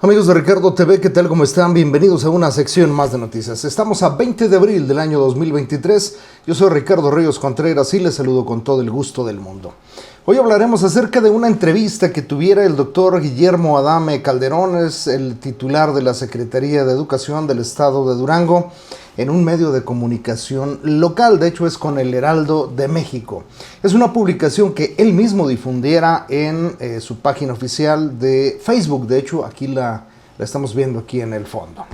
Amigos de Ricardo TV, ¿qué tal? ¿Cómo están? Bienvenidos a una sección más de noticias. Estamos a 20 de abril del año 2023. Yo soy Ricardo Ríos Contreras y les saludo con todo el gusto del mundo. Hoy hablaremos acerca de una entrevista que tuviera el doctor Guillermo Adame Calderón, es el titular de la Secretaría de Educación del Estado de Durango, en un medio de comunicación local, de hecho es con el Heraldo de México. Es una publicación que él mismo difundiera en su página oficial de Facebook, de hecho aquí la estamos viendo aquí en el fondo.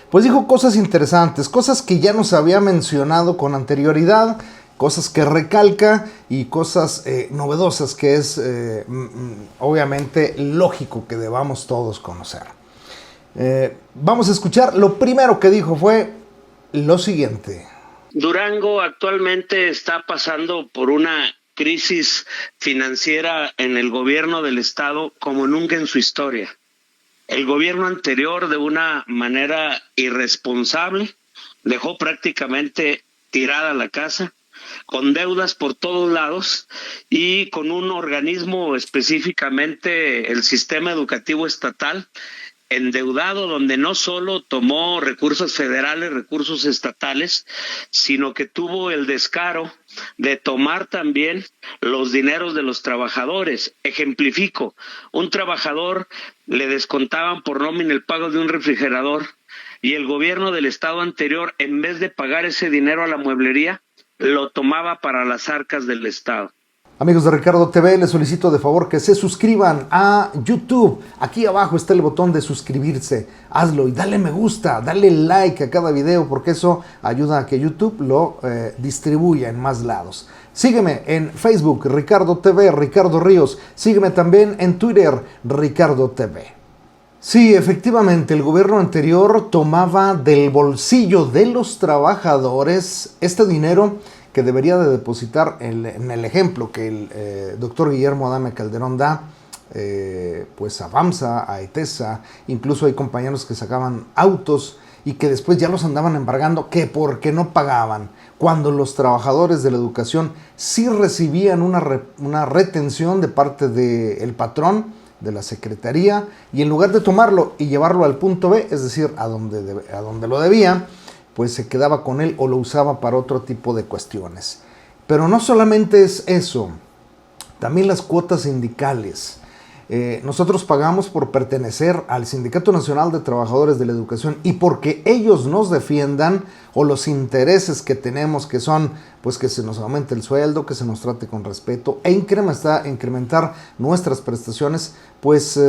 Pues dijo cosas interesantes, cosas que ya nos había mencionado con anterioridad, cosas que recalca y cosas novedosas que es obviamente lógico que debamos todos conocer. Vamos a escuchar, lo primero que dijo fue lo siguiente. Durango actualmente está pasando por una crisis financiera en el gobierno del estado como nunca en su historia. El gobierno anterior, de una manera irresponsable, dejó prácticamente tirada la casa, con deudas por todos lados y con un organismo, específicamente el sistema educativo estatal, endeudado, donde no solo tomó recursos federales, recursos estatales, sino que tuvo el descaro de tomar también los dineros de los trabajadores. Ejemplifico, un trabajador le descontaban por nómina el pago de un refrigerador y el gobierno del estado anterior, en vez de pagar ese dinero a la mueblería, lo tomaba para las arcas del estado. Amigos de Ricardo TV, les solicito de favor que se suscriban a YouTube. Aquí abajo está el botón de suscribirse. Hazlo y dale me gusta, dale like a cada video porque eso ayuda a que YouTube lo distribuya en más lados. Sígueme en Facebook, Ricardo TV, Ricardo Ríos. Sígueme también en Twitter, Ricardo TV. Sí, efectivamente, el gobierno anterior tomaba del bolsillo de los trabajadores este dinero que debería de depositar en el ejemplo que el doctor Guillermo Adame Calderón da, pues a FAMSA, a ETESA, incluso hay compañeros que sacaban autos y que después ya los andaban embargando, que porque no pagaban, cuando los trabajadores de la educación sí recibían una retención de parte del patrón, de la secretaría, y en lugar de tomarlo y llevarlo al punto B, es decir, a donde lo debía, pues se quedaba con él o lo usaba para otro tipo de cuestiones. Pero no solamente es eso, también las cuotas sindicales. Nosotros pagamos por pertenecer al Sindicato Nacional de Trabajadores de la Educación y porque ellos nos defiendan o los intereses que tenemos, que son pues que se nos aumente el sueldo, que se nos trate con respeto e incrementar nuestras prestaciones, pues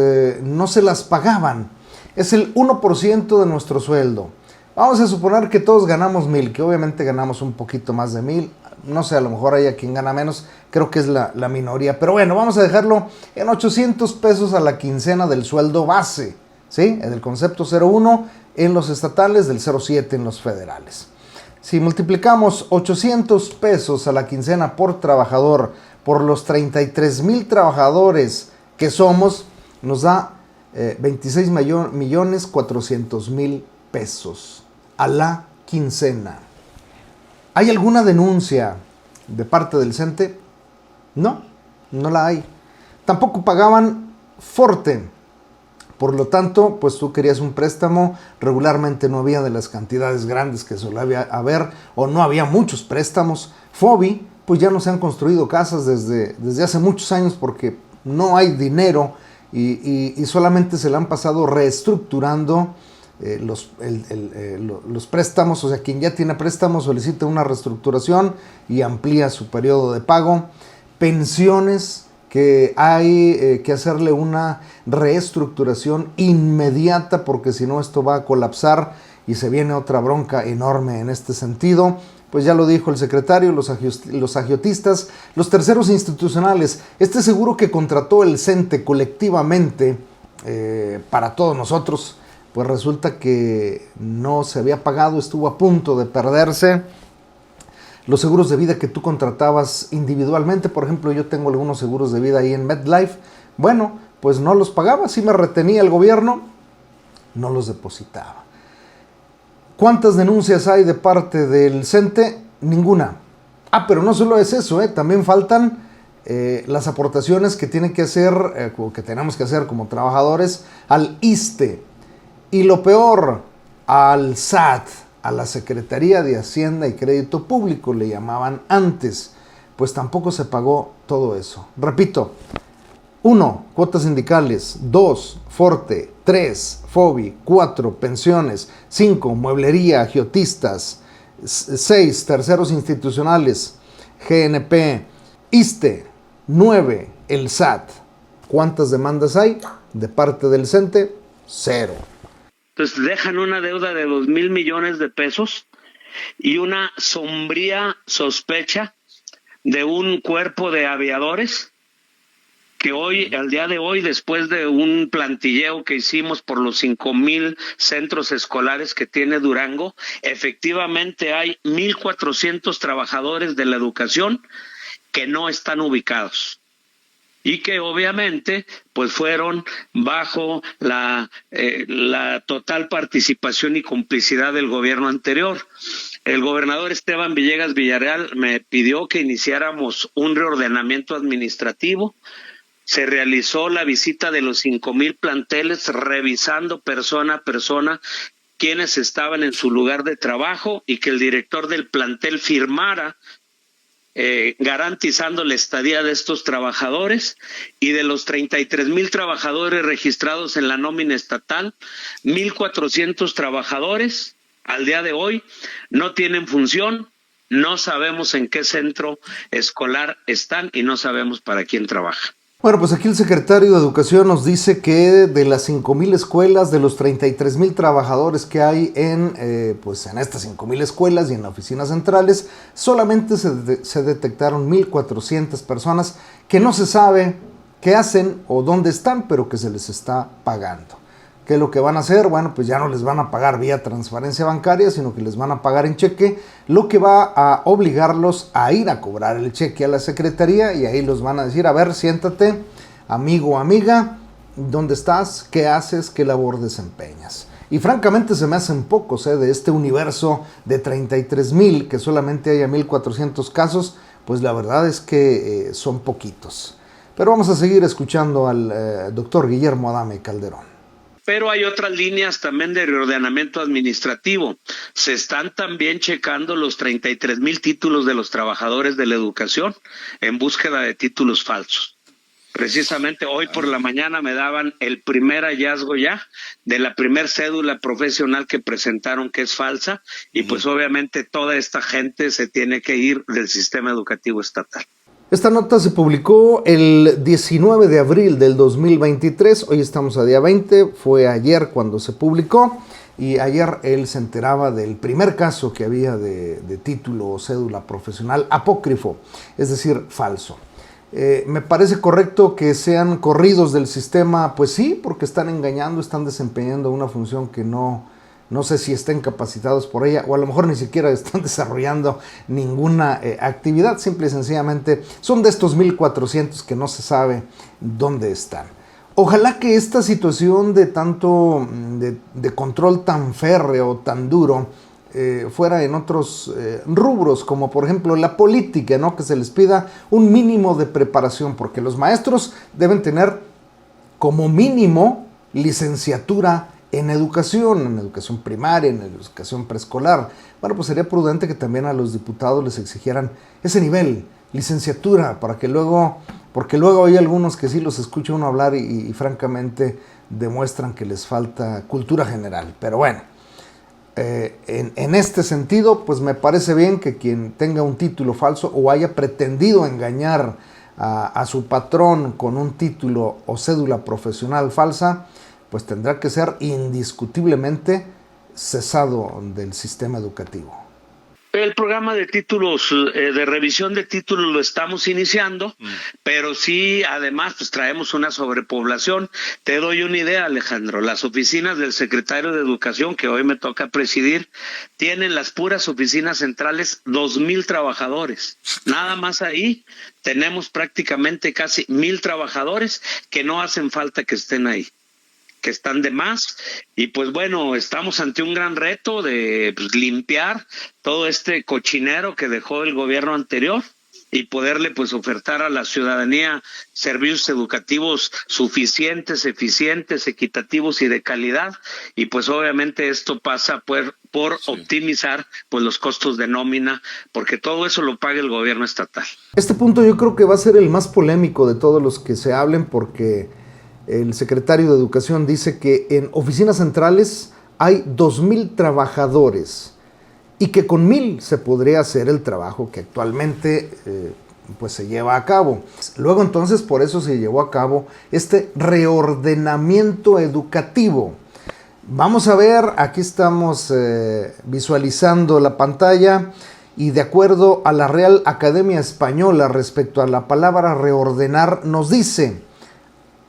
no se las pagaban. Es el 1% de nuestro sueldo. Vamos a suponer que todos ganamos 1,000, que obviamente ganamos un poquito más de 1,000. No sé, a lo mejor hay a quien gana menos, creo que es la minoría. Pero bueno, vamos a dejarlo en 800 pesos a la quincena del sueldo base, ¿sí? En el concepto 01 en los estatales, del 07 en los federales. Si multiplicamos 800 pesos a la quincena por trabajador por los 33,000 trabajadores que somos, nos da 26.400.000 pesos a la quincena. ¿Hay alguna denuncia de parte del CENTE? No, no la hay. Tampoco pagaban Forte. Por lo tanto, pues tú querías un préstamo, regularmente no había de las cantidades grandes que solía haber, o no había muchos préstamos. FOBI, pues ya no se han construido casas desde hace muchos años porque no hay dinero y solamente se le han pasado reestructurando los préstamos. O sea, quien ya tiene préstamos solicita una reestructuración y amplía su periodo de pago. Pensiones, que hay que hacerle una reestructuración inmediata porque si no esto va a colapsar y se viene otra bronca enorme en este sentido. Pues ya lo dijo el secretario, los agiotistas, los terceros institucionales, este seguro que contrató el CENTE colectivamente para todos nosotros, pues resulta que no se había pagado, estuvo a punto de perderse. Los seguros de vida que tú contratabas individualmente, por ejemplo, yo tengo algunos seguros de vida ahí en MetLife, bueno, pues no los pagaba, sí me retenía el gobierno, no los depositaba. ¿Cuántas denuncias hay de parte del CENTE? Ninguna. Pero no solo es eso, también faltan las aportaciones que tienen que hacer, que tenemos que hacer como trabajadores al ISSSTE. Y lo peor, al SAT, a la Secretaría de Hacienda y Crédito Público, le llamaban antes, pues tampoco se pagó todo eso. Repito, 1. Cuotas sindicales. 2. Forte. 3. FOBI. 4. Pensiones. 5. Mueblería, agiotistas. 6. Terceros institucionales. GNP. ISSSTE. 9. El SAT. ¿Cuántas demandas hay de parte del CENTE? 0. Entonces dejan una deuda de 2,000 millones de pesos y una sombría sospecha de un cuerpo de aviadores que hoy, al día de hoy, después de un plantilleo que hicimos por los 5,000 centros escolares que tiene Durango, efectivamente hay 1,400 trabajadores de la educación que no están ubicados y que obviamente pues fueron bajo la total participación y complicidad del gobierno anterior. El gobernador Esteban Villegas Villarreal me pidió que iniciáramos un reordenamiento administrativo. Se realizó la visita de los 5,000 planteles, revisando persona a persona quienes estaban en su lugar de trabajo y que el director del plantel firmara garantizando la estadía de estos trabajadores. Y de los 33,000 trabajadores registrados en la nómina estatal, 1,400 trabajadores al día de hoy no tienen función, no sabemos en qué centro escolar están y no sabemos para quién trabajan. Bueno, pues aquí el secretario de Educación nos dice que de las 5,000 escuelas, de los 33,000 trabajadores que hay en estas 5,000 escuelas y en las oficinas centrales, solamente se detectaron 1,400 personas que no se sabe qué hacen o dónde están, pero que se les está pagando. ¿Qué es lo que van a hacer? Bueno, pues ya no les van a pagar vía transferencia bancaria, sino que les van a pagar en cheque, lo que va a obligarlos a ir a cobrar el cheque a la secretaría y ahí los van a decir, a ver, siéntate, amigo o amiga, ¿dónde estás? ¿Qué haces? ¿Qué labor desempeñas? Y francamente se me hacen pocos, de este universo de 33,000, que solamente haya 1,400 casos, pues la verdad es que son poquitos. Pero vamos a seguir escuchando al doctor Guillermo Adame Calderón. Pero hay otras líneas también de reordenamiento administrativo. Se están también checando los 33,000 títulos de los trabajadores de la educación en búsqueda de títulos falsos. Precisamente hoy por la mañana me daban el primer hallazgo ya de la primer cédula profesional que presentaron que es falsa y pues obviamente toda esta gente se tiene que ir del sistema educativo estatal. Esta nota se publicó el 19 de abril del 2023, hoy estamos a día 20, fue ayer cuando se publicó y ayer él se enteraba del primer caso que había de título o cédula profesional apócrifo, es decir, falso. Me parece correcto que sean corridos del sistema, pues sí, porque están engañando, están desempeñando una función que no sé si estén capacitados por ella o a lo mejor ni siquiera están desarrollando ninguna actividad, simple y sencillamente son de estos 1,400 que no se sabe dónde están. Ojalá que esta situación de tanto de control tan férreo, tan duro, fuera en otros rubros, como por ejemplo la política, ¿no? Que se les pida un mínimo de preparación, porque los maestros deben tener como mínimo licenciatura en educación primaria, en educación preescolar. Bueno, pues sería prudente que también a los diputados les exigieran ese nivel, licenciatura, porque luego hay algunos que sí los escucha uno hablar y francamente demuestran que les falta cultura general. Pero bueno, en este sentido, pues me parece bien que quien tenga un título falso o haya pretendido engañar a su patrón con un título o cédula profesional falsa, pues tendrá que ser indiscutiblemente cesado del sistema educativo. El programa de títulos, de revisión de títulos lo estamos iniciando, pero sí, además, pues traemos una sobrepoblación. Te doy una idea, Alejandro. Las oficinas del secretario de Educación, que hoy me toca presidir, tienen las puras oficinas centrales 2,000 trabajadores. Nada más ahí tenemos prácticamente casi 1,000 trabajadores que no hacen falta que estén ahí, que están de más, y pues bueno, estamos ante un gran reto de limpiar todo este cochinero que dejó el gobierno anterior, y poderle pues ofertar a la ciudadanía servicios educativos suficientes, eficientes, equitativos y de calidad. Y pues obviamente esto pasa por optimizar pues los costos de nómina, porque todo eso lo paga el gobierno estatal. Este punto yo creo que va a ser el más polémico de todos los que se hablen, porque el secretario de Educación dice que en oficinas centrales hay 2,000 trabajadores y que con 1,000 se podría hacer el trabajo que actualmente pues se lleva a cabo. Luego entonces por eso se llevó a cabo este reordenamiento educativo. Vamos a ver, aquí estamos visualizando la pantalla, y de acuerdo a la Real Academia Española respecto a la palabra reordenar, nos dice: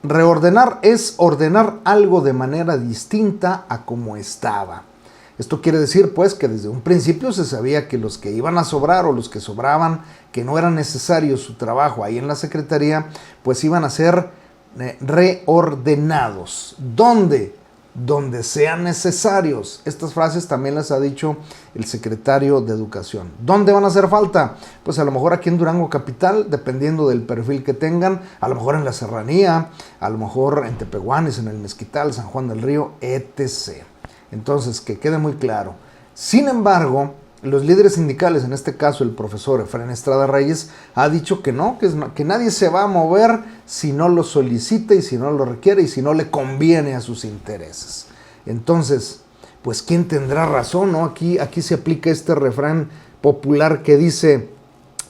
reordenar es ordenar algo de manera distinta a como estaba. Esto quiere decir pues que desde un principio se sabía que los que iban a sobrar o los que sobraban, que no era necesario su trabajo ahí en la Secretaría, pues iban a ser reordenados. ¿Dónde? Donde sean necesarios. Estas frases también las ha dicho el secretario de Educación. ¿Dónde van a hacer falta? Pues a lo mejor aquí en Durango Capital, dependiendo del perfil que tengan, a lo mejor en la Serranía, a lo mejor en Tepehuanes, en el Mezquital, San Juan del Río, etc. Entonces, que quede muy claro. Sin embargo, los líderes sindicales, en este caso el profesor Efraín Estrada Reyes, ha dicho que no, que nadie se va a mover si no lo solicita y si no lo requiere y si no le conviene a sus intereses. Entonces, pues ¿quién tendrá razón, no? Aquí se aplica este refrán popular que dice: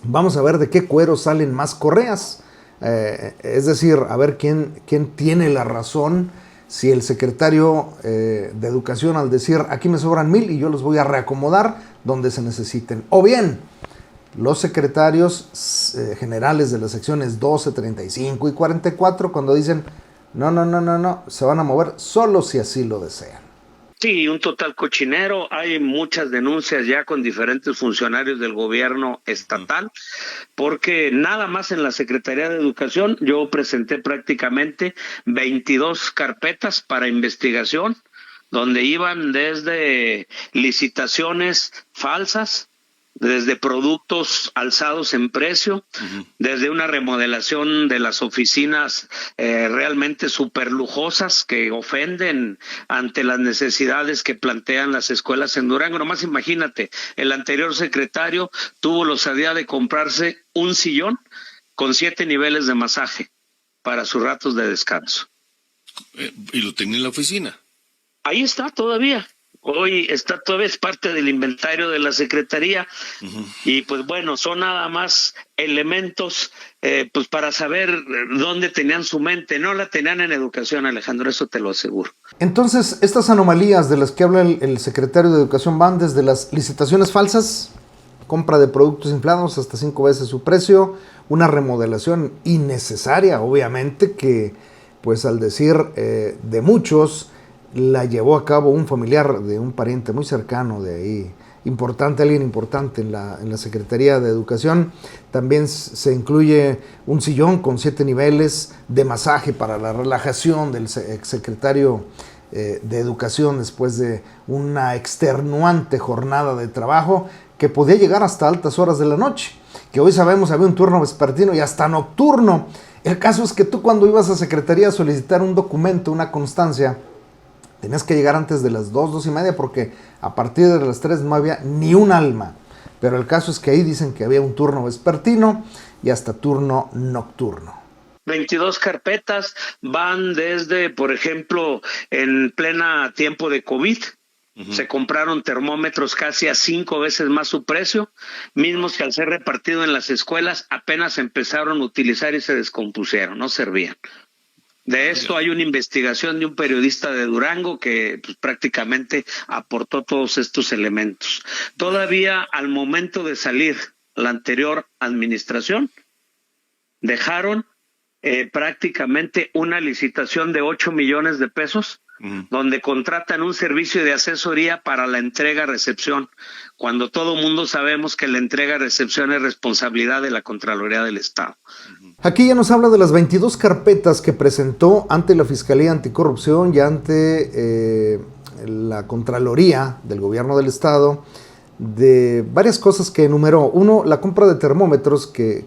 vamos a ver de qué cuero salen más correas. Es decir, a ver quién tiene la razón. Si el secretario de Educación, al decir aquí me sobran 1,000 y yo los voy a reacomodar donde se necesiten, o bien los secretarios generales de las secciones 12, 35 y 44 cuando dicen no, se van a mover solo si así lo desean. Sí, un total cochinero. Hay muchas denuncias ya con diferentes funcionarios del gobierno estatal, porque nada más en la Secretaría de Educación yo presenté prácticamente 22 carpetas para investigación, donde iban desde licitaciones falsas, desde productos alzados en precio, desde una remodelación de las oficinas realmente súper lujosas que ofenden ante las necesidades que plantean las escuelas en Durango. Nomás imagínate, el anterior secretario tuvo la osadía de comprarse un sillón con 7 niveles de masaje para sus ratos de descanso. ¿Y lo tenía en la oficina? Ahí está todavía. Hoy está todavía, es parte del inventario de la Secretaría. Y pues bueno, son nada más elementos pues para saber dónde tenían su mente. No la tenían en educación, Alejandro, eso te lo aseguro. Entonces, estas anomalías de las que habla el secretario de Educación van desde las licitaciones falsas, compra de productos inflados hasta 5 veces su precio, una remodelación innecesaria, obviamente, que pues al decir de muchos, la llevó a cabo un familiar de un pariente muy cercano de ahí, alguien importante en la Secretaría de Educación. También se incluye un sillón con 7 niveles de masaje para la relajación del exsecretario de Educación después de una extenuante jornada de trabajo que podía llegar hasta altas horas de la noche, que hoy sabemos había un turno vespertino y hasta nocturno. El caso es que tú cuando ibas a Secretaría a solicitar un documento, una constancia, tenías que llegar antes de las 2:30 porque a partir de las 3 no había ni un alma. Pero el caso es que ahí dicen que había un turno vespertino y hasta turno nocturno. 22 carpetas van desde, por ejemplo, en plena tiempo de COVID, se compraron termómetros casi a 5 veces más su precio, mismos que al ser repartido en las escuelas apenas empezaron a utilizar y se descompusieron, no servían. De esto hay una investigación de un periodista de Durango que pues, prácticamente aportó todos estos elementos. Todavía al momento de salir la anterior administración, dejaron prácticamente una licitación de 8 millones de pesos, donde contratan un servicio de asesoría para la entrega-recepción, cuando todo mundo sabemos que la entrega-recepción es responsabilidad de la Contraloría del Estado. Aquí ya nos habla de las 22 carpetas que presentó ante la Fiscalía Anticorrupción y ante la Contraloría del Gobierno del Estado, de varias cosas que enumeró. Uno, la compra de termómetros que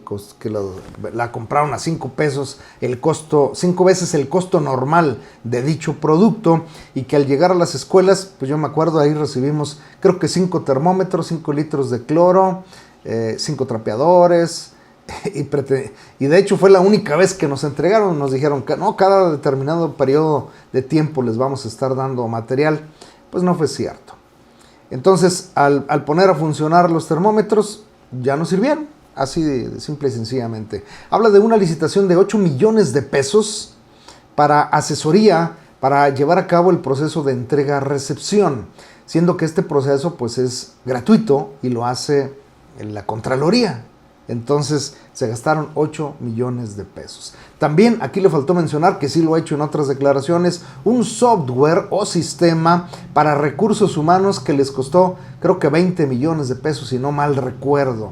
la compraron a 5 pesos, el costo, 5 veces el costo normal de dicho producto, y que al llegar a las escuelas, pues yo me acuerdo, ahí recibimos creo que 5 termómetros, 5 litros de cloro, 5 trapeadores, y de hecho fue la única vez que nos entregaron. Nos dijeron que no, cada determinado periodo de tiempo les vamos a estar dando material. Pues no fue cierto. Entonces, al poner a funcionar los termómetros, ya no sirvieron, así de simple y sencillamente. Habla de una licitación de 8 millones de pesos para asesoría, para llevar a cabo el proceso de entrega-recepción, siendo que este proceso pues es gratuito y lo hace en la Contraloría. Entonces se gastaron 8 millones de pesos. También aquí le faltó mencionar, que sí lo ha hecho en otras declaraciones, un software o sistema para recursos humanos que les costó creo que 20 millones de pesos, si no mal recuerdo.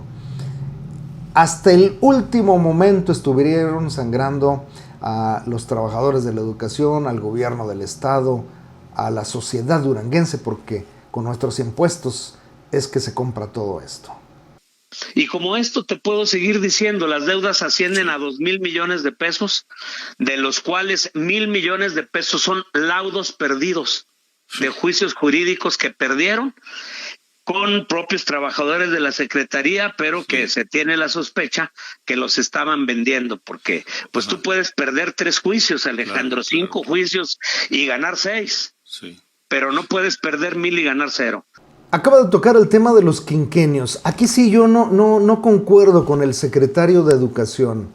Hasta el último momento estuvieron sangrando a los trabajadores de la educación, al gobierno del estado, a la sociedad duranguense, porque con nuestros impuestos es que se compra todo esto. Y como esto te puedo seguir diciendo, las deudas ascienden a 2,000 millones de pesos, de los cuales 1,000 millones de pesos son laudos perdidos de juicios jurídicos que perdieron con propios trabajadores de la Secretaría, pero que se tiene la sospecha que los estaban vendiendo, porque pues tú puedes perder 3 juicios, Alejandro, 5 juicios y ganar 6, pero no puedes perder 1,000 y ganar 0. Acaba de tocar el tema de los quinquenios. Aquí sí yo no concuerdo con el secretario de Educación.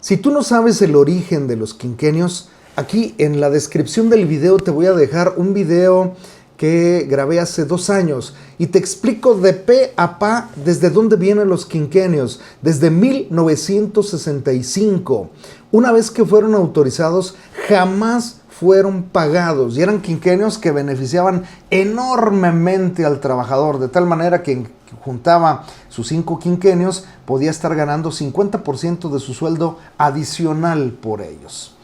Si tú no sabes el origen de los quinquenios, aquí en la descripción del video te voy a dejar un video que grabé hace 2 años y te explico de pe a pa desde dónde vienen los quinquenios, desde 1965. Una vez que fueron autorizados, jamás fueron pagados, y eran quinquenios que beneficiaban enormemente al trabajador, de tal manera que juntaba sus 5 quinquenios, podía estar ganando 50% de su sueldo adicional por ellos.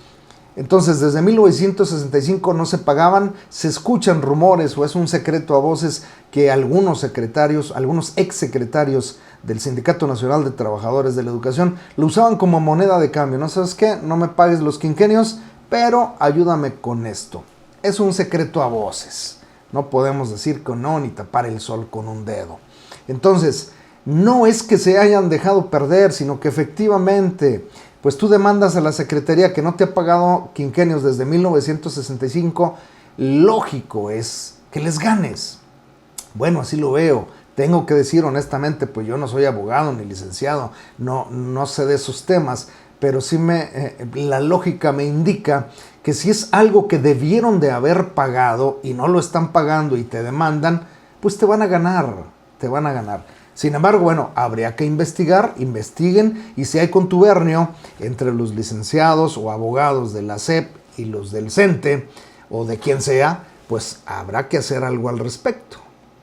Entonces, desde 1965 no se pagaban. Se escuchan rumores, o es un secreto a voces, que algunos secretarios, algunos exsecretarios del Sindicato Nacional de Trabajadores de la Educación lo usaban como moneda de cambio. ¿No sabes qué? No me pagues los quinquenios, pero ayúdame con esto. Es un secreto a voces. No podemos decir que no, ni tapar el sol con un dedo. Entonces, no es que se hayan dejado perder, sino que efectivamente, pues tú demandas a la Secretaría que no te ha pagado quinquenios desde 1965. Lógico es que les ganes. Bueno, así lo veo. Tengo que decir honestamente, pues yo no soy abogado ni licenciado, no sé de esos temas, pero sí la lógica me indica que si es algo que debieron de haber pagado y no lo están pagando y te demandan, pues te van a ganar. Sin embargo, bueno, habría que investiguen, y si hay contubernio entre los licenciados o abogados de la SEP y los del CENTE o de quien sea, pues habrá que hacer algo al respecto.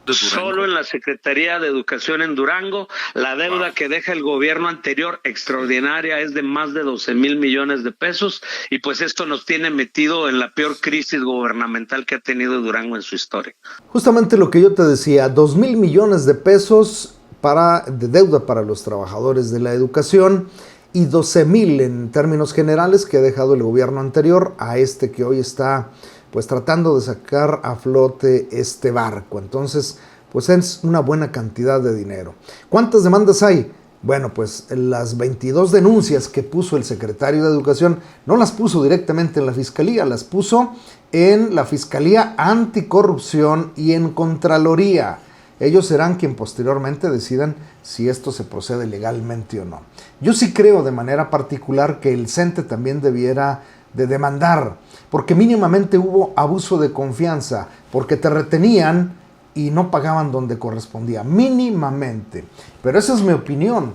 Solo en la Secretaría de Educación en Durango, la deuda que deja el gobierno anterior extraordinaria es de más de 12,000 millones de pesos, y pues esto nos tiene metido en la peor crisis gubernamental que ha tenido Durango en su historia. Justamente lo que yo te decía, 2,000 millones de pesos de deuda para los trabajadores de la educación, y 12,000 en términos generales que ha dejado el gobierno anterior a este que hoy está pues tratando de sacar a flote este barco. Entonces, pues es una buena cantidad de dinero. ¿Cuántas demandas hay? Bueno, pues las 22 denuncias que puso el secretario de Educación no las puso directamente en la Fiscalía, las puso en la Fiscalía Anticorrupción y en Contraloría. Ellos serán quien posteriormente decidan si esto se procede legalmente o no. Yo sí creo de manera particular que el CENTE también debiera de demandar, porque mínimamente hubo abuso de confianza, porque te retenían y no pagaban donde correspondía, mínimamente. Pero esa es mi opinión.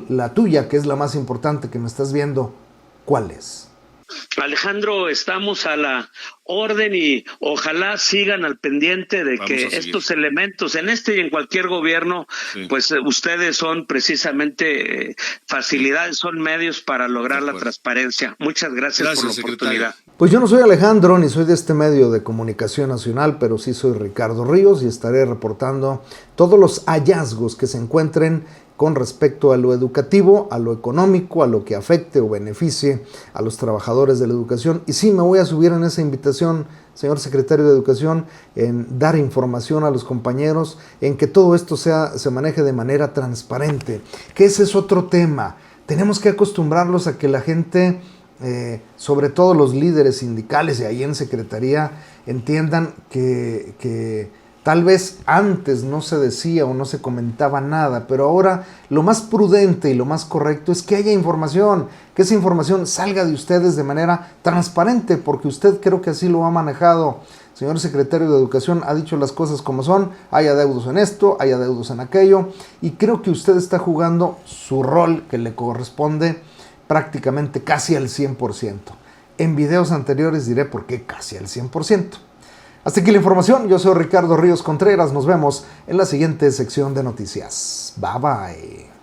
La tuya, que es la más importante que me estás viendo, ¿cuál es? Alejandro, estamos a la orden y ojalá sigan al pendiente de que estos elementos en este y en cualquier gobierno, pues ustedes son precisamente facilidades, son medios para lograr la transparencia. Muchas gracias por la oportunidad. Pues yo no soy Alejandro ni soy de este medio de comunicación nacional, pero sí soy Ricardo Ríos y estaré reportando todos los hallazgos que se encuentren con respecto a lo educativo, a lo económico, a lo que afecte o beneficie a los trabajadores de la educación. Y sí, me voy a subir en esa invitación, señor secretario de Educación, en dar información a los compañeros, en que todo esto se maneje de manera transparente, que ese es otro tema. Tenemos que acostumbrarlos a que la gente, sobre todo los líderes sindicales y ahí en secretaría, entiendan que tal vez antes no se decía o no se comentaba nada, pero ahora lo más prudente y lo más correcto es que haya información, que esa información salga de ustedes de manera transparente, porque usted creo que así lo ha manejado. Señor secretario de Educación ha dicho las cosas como son, hay adeudos en esto, hay adeudos en aquello, y creo que usted está jugando su rol que le corresponde prácticamente casi al 100%. En videos anteriores diré por qué casi al 100%. Hasta aquí la información, yo soy Ricardo Ríos Contreras, nos vemos en la siguiente sección de noticias. Bye bye.